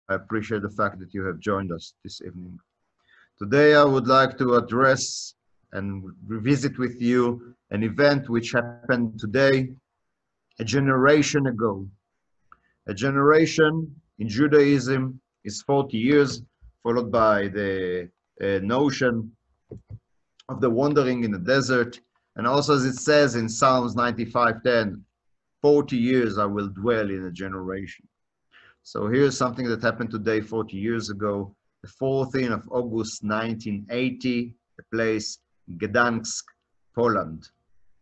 I appreciate the fact that you have joined us this evening. Today, I would like to address and revisit with you an event which happened today, a generation ago. A generation in Judaism is 40 years, followed by the notion of the wandering in the desert. And also, as it says in Psalms 95:10, 40 years I will dwell in a generation. So here's something that happened today, 40 years ago, the 14th of August, 1980, the place Gdańsk, Poland.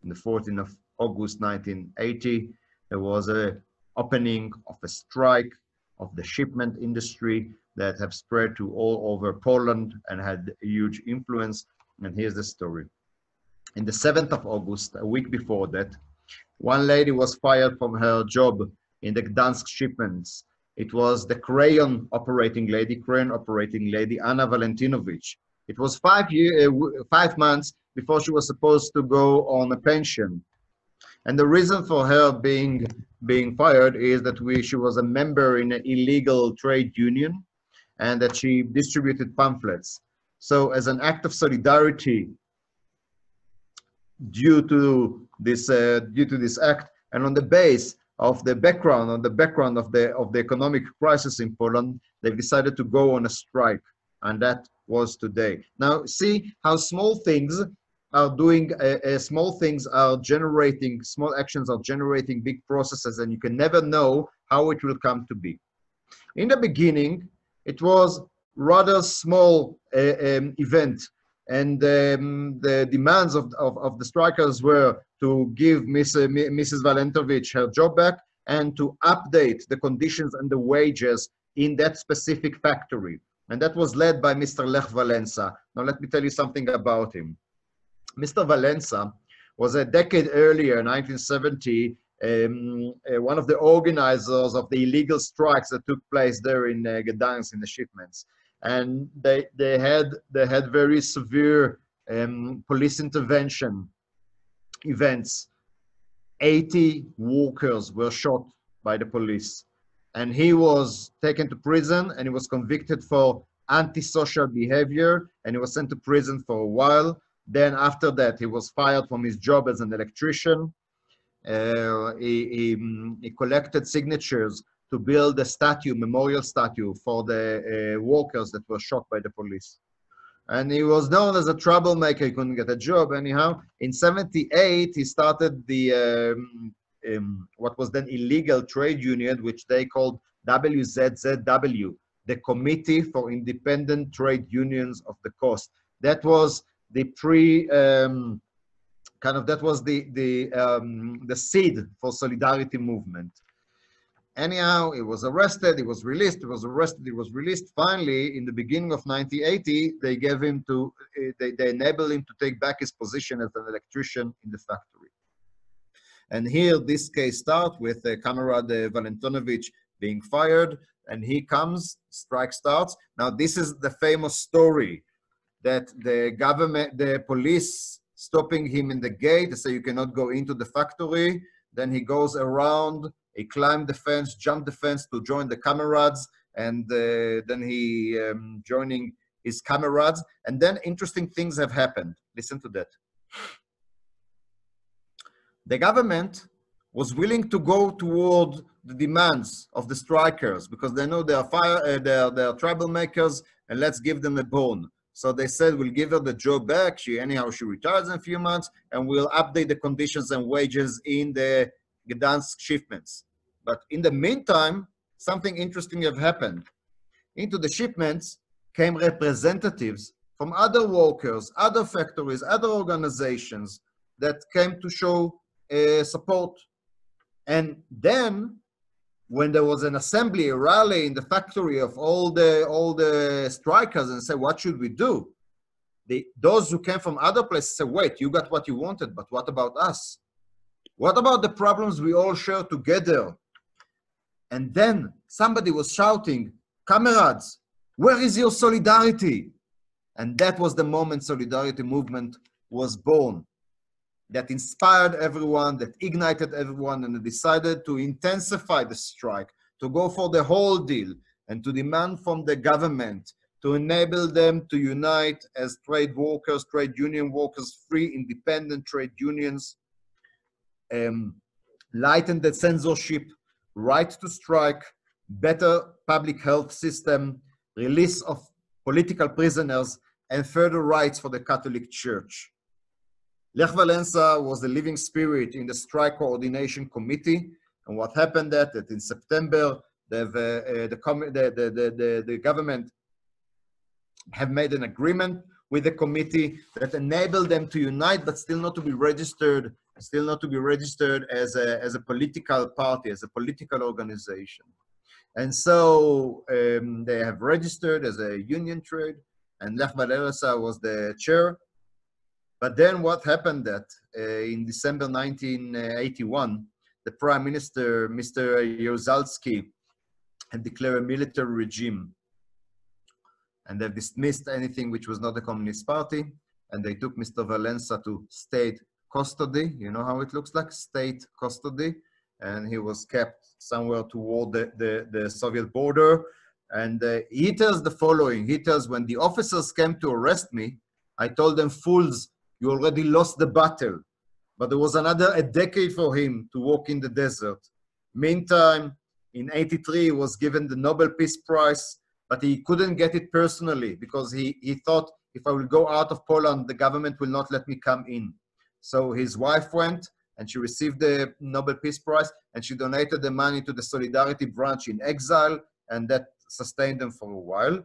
On the 14th of August, 1980, there was a opening of a strike of the shipment industry that have spread to all over Poland and had a huge influence. And here's the story. In the 7th of August, a week before that, one lady was fired from her job in the Gdańsk Shipments. It was the crane operating lady, Anna Valentinovich. It was 5 months before she was supposed to go on a pension. And the reason for her being fired is that she was a member in an illegal trade union and that she distributed pamphlets. So as an act of solidarity due to this act, and on the base of the background, of the economic crisis in Poland, they've decided to go on a strike, and that was today. Now, see how small things are doing. Small actions are generating big processes, and you can never know how it will come to be. In the beginning, it was rather small event, and the demands of the strikers were to give Mrs. Valentovich her job back and to update the conditions and the wages in that specific factory. And that was led by Mr. Lech Walesa. Now let me tell you something about him. Mr. Walesa was a decade earlier, 1970, one of the organizers of the illegal strikes that took place there in Gdańsk in the shipments. And they had very severe police intervention events. 80 workers were shot by the police, and he was taken to prison and he was convicted for antisocial behavior, and he was sent to prison for a while. Then after that, he was fired from his job as an electrician. He collected signatures to build a memorial statue for the workers that were shot by the police. And he was known as a troublemaker. He couldn't get a job anyhow. In 78, he started the what was then illegal trade union, which they called WZZW, the Committee for Independent Trade Unions of the Coast. That was the the seed for Solidarity movement. Anyhow, he was arrested, he was released, he was arrested, he was released. Finally, in the beginning of 1980, they gave him they enabled him to take back his position as an electrician in the factory. And here, this case starts with Comrade Valentonovich being fired, and he comes, strike starts. Now, this is the famous story that the police stopping him in the gate, they say you cannot go into the factory. Then he goes around, he climbed the fence, jumped the fence to join the comrades, and then he joining his comrades. And then interesting things have happened. Listen to that. The government was willing to go toward the demands of the strikers because they know they are troublemakers, and let's give them a bone. So they said, we'll give her the job back. She retires in a few months, and we'll update the conditions and wages in the Gdańsk shipments. But in the meantime, something interesting have happened. Into the shipments came representatives from other workers, other factories, other organizations that came to show support. And then, when there was an assembly, a rally in the factory of all the strikers, and said, what should we do? Those who came from other places said, wait, you got what you wanted, but what about us? What about the problems we all share together? And then somebody was shouting, comrades, where is your solidarity? And that was the moment Solidarity movement was born. That inspired everyone, that ignited everyone, and decided to intensify the strike, to go for the whole deal. and to demand from the government to enable them to unite as trade workers, trade union workers, free independent trade unions, lighten the censorship, right to strike, better public health system, release of political prisoners, and further rights for the Catholic Church. Lech Walesa was the living spirit in the strike coordination committee, and what happened that in September, the government have made an agreement with the committee that enabled them to unite, but still not to be registered, as a political party, as a political organization. And so they have registered as a union trade, and Lech Walesa was the chair. But then what happened that in December 1981, the Prime Minister, Mr. Jaruzelski, had declared a military regime, and they've dismissed anything which was not the Communist Party, and they took Mr. Walesa to state custody. You know how it looks like, state custody, and he was kept somewhere toward the Soviet border. And he tells the following, he tells, when the officers came to arrest me, I told them, fools, you already lost the battle. But there was a decade for him to walk in the desert. Meantime, in '83, he was given the Nobel Peace Prize, but he couldn't get it personally because he thought, if I will go out of Poland, the government will not let me come in. So his wife went and she received the Nobel Peace Prize, and she donated the money to the Solidarity branch in exile, and that sustained them for a while.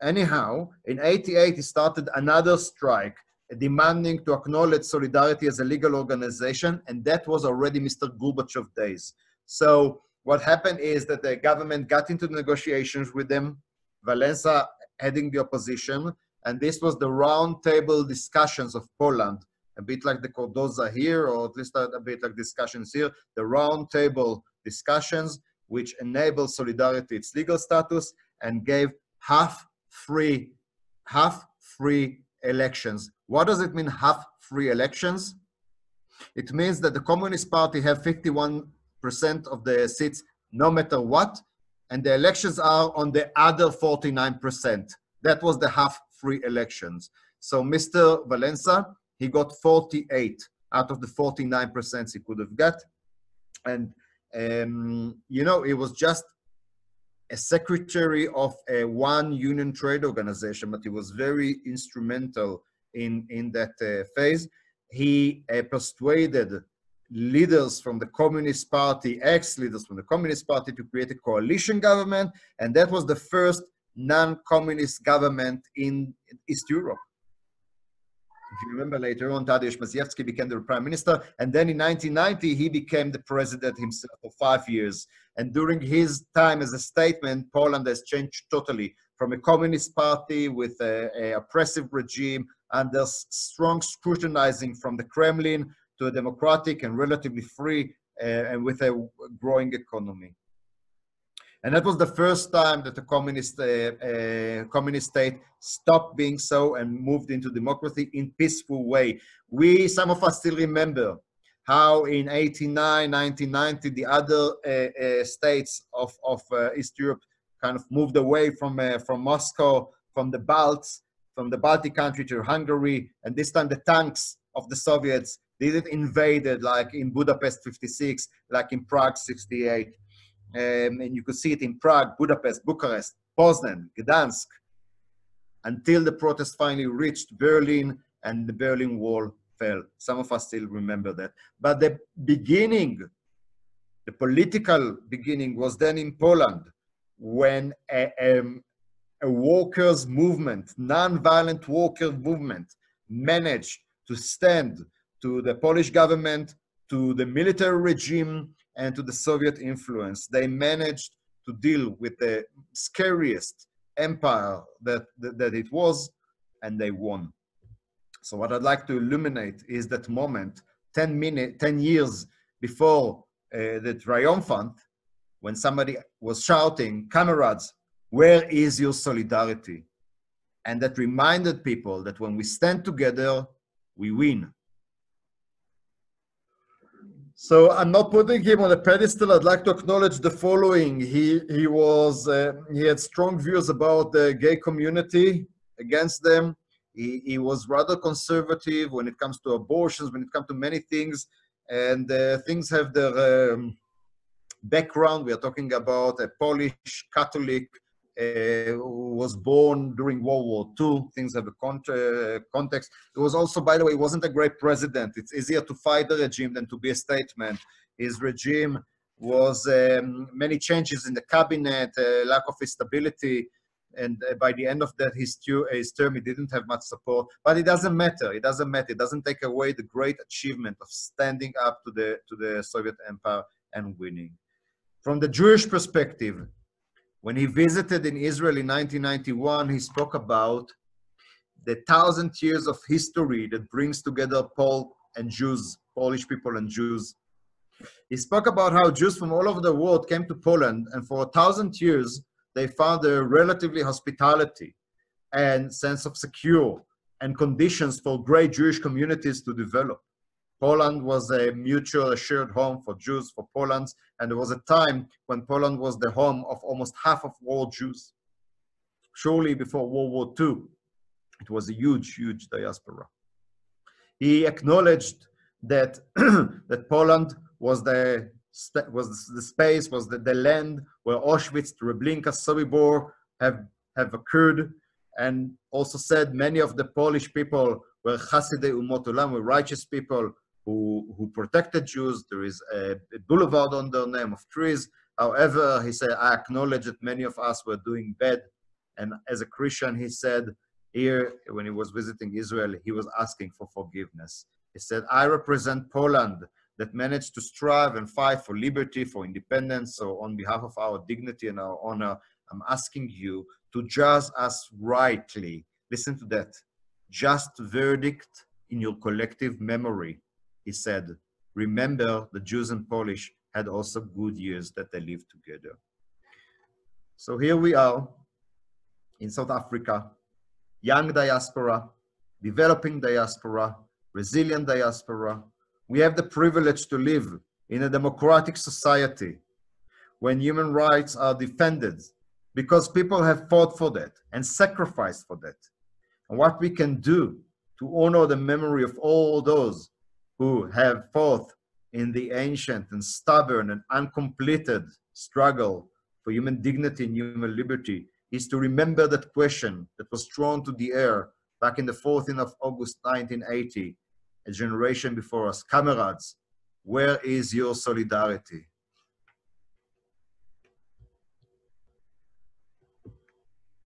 Anyhow, in '88, he started another strike demanding to acknowledge Solidarity as a legal organization, and that was already Mr. Gorbachev days. So what happened is that the government got into negotiations with them, Walesa heading the opposition, and this was the round table discussions of Poland, a bit like the Cordoza here, or at least a bit like discussions here, the round table discussions, which enabled Solidarity its legal status and gave half free elections. What does it mean, half free elections? It means that the Communist Party have 51% of the seats no matter what, and the elections are on the other 49%. That was the half free elections. So Mr. Walesa, he got 48 out of the 49% he could have got. And, you know, it was just a secretary of one union trade organization, but he was very instrumental in that phase. He persuaded leaders from the Communist Party, ex-leaders from the Communist Party, to create a coalition government, and that was the first non-communist government in East Europe. If you remember, later on, Tadeusz Maziewski became the prime minister, and then in 1990, he became the president himself for 5 years. And during his time as a statesman, Poland has changed totally from a communist party with an oppressive regime under strong scrutinizing from the Kremlin to a democratic and relatively free and with a growing economy. And that was the first time that the communist state stopped being so and moved into democracy in peaceful way. Some of us still remember how in '89, 1990, the other states of East Europe kind of moved away from Moscow, from the Baltic country to Hungary, and this time the tanks of the Soviets didn't invaded, like in Budapest '56, like in Prague '68. And you could see it in Prague, Budapest, Bucharest, Poznan, Gdańsk, until the protest finally reached Berlin and the Berlin Wall fell. Some of us still remember that. But the beginning, the political beginning, was then in Poland, when a workers' movement, non-violent worker movement, managed to stand to the Polish government, to the military regime, and to the Soviet influence. They managed to deal with the scariest empire that it was, and they won. So what I'd like to illuminate is that moment, 10 years before the triumphant, when somebody was shouting, "Comrades, where is your solidarity?" And that reminded people that when we stand together, we win. So I'm not putting him on a pedestal. I'd like to acknowledge the following. He had strong views about the gay community, against them. He was rather conservative when it comes to abortions, when it comes to many things, and things have their background. We are talking about a Polish Catholic who was born during World War II. Things have a context. It was also, by the way, he wasn't a great president. It's easier to fight the regime than to be a statesman. His regime was many changes in the cabinet, lack of stability, and by the end of that, his term, he didn't have much support. But it doesn't matter. It doesn't matter. It doesn't take away the great achievement of standing up to the Soviet Empire and winning. From the Jewish perspective, when he visited in Israel in 1991, he spoke about the 1,000 years of history that brings together Paul and Jews, Polish people and Jews. He spoke about how Jews from all over the world came to Poland, and for 1,000 years, they found a relatively hospitality and sense of secure and conditions for great Jewish communities to develop. Poland was a mutual assured home for Jews, for Poland's, and there was a time when Poland was the home of almost half of world Jews. Surely before World War II, it was a huge, huge diaspora. He acknowledged that, that Poland was the space, was the land where Auschwitz, Treblinka, Sobibor have occurred, and also said many of the Polish people were Hasidei Umot Olam, were righteous people who protected Jews. There is a boulevard on their name of trees. However, he said, I acknowledge that many of us were doing bad. And as a Christian, he said, here, when he was visiting Israel, he was asking for forgiveness. He said, I represent Poland that managed to strive and fight for liberty, for independence. So on behalf of our dignity and our honor, I'm asking you to judge us rightly. Listen to that. Just verdict in your collective memory. He said, remember the Jews and Polish had also good years that they lived together. So here we are in South Africa, young diaspora, developing diaspora, resilient diaspora. We have the privilege to live in a democratic society when human rights are defended because people have fought for that and sacrificed for that. And what we can do to honor the memory of all those who have fought in the ancient and stubborn and uncompleted struggle for human dignity and human liberty is to remember that question that was thrown to the air back in the 14th of August 1980, a generation before us. Comrades, where is your solidarity?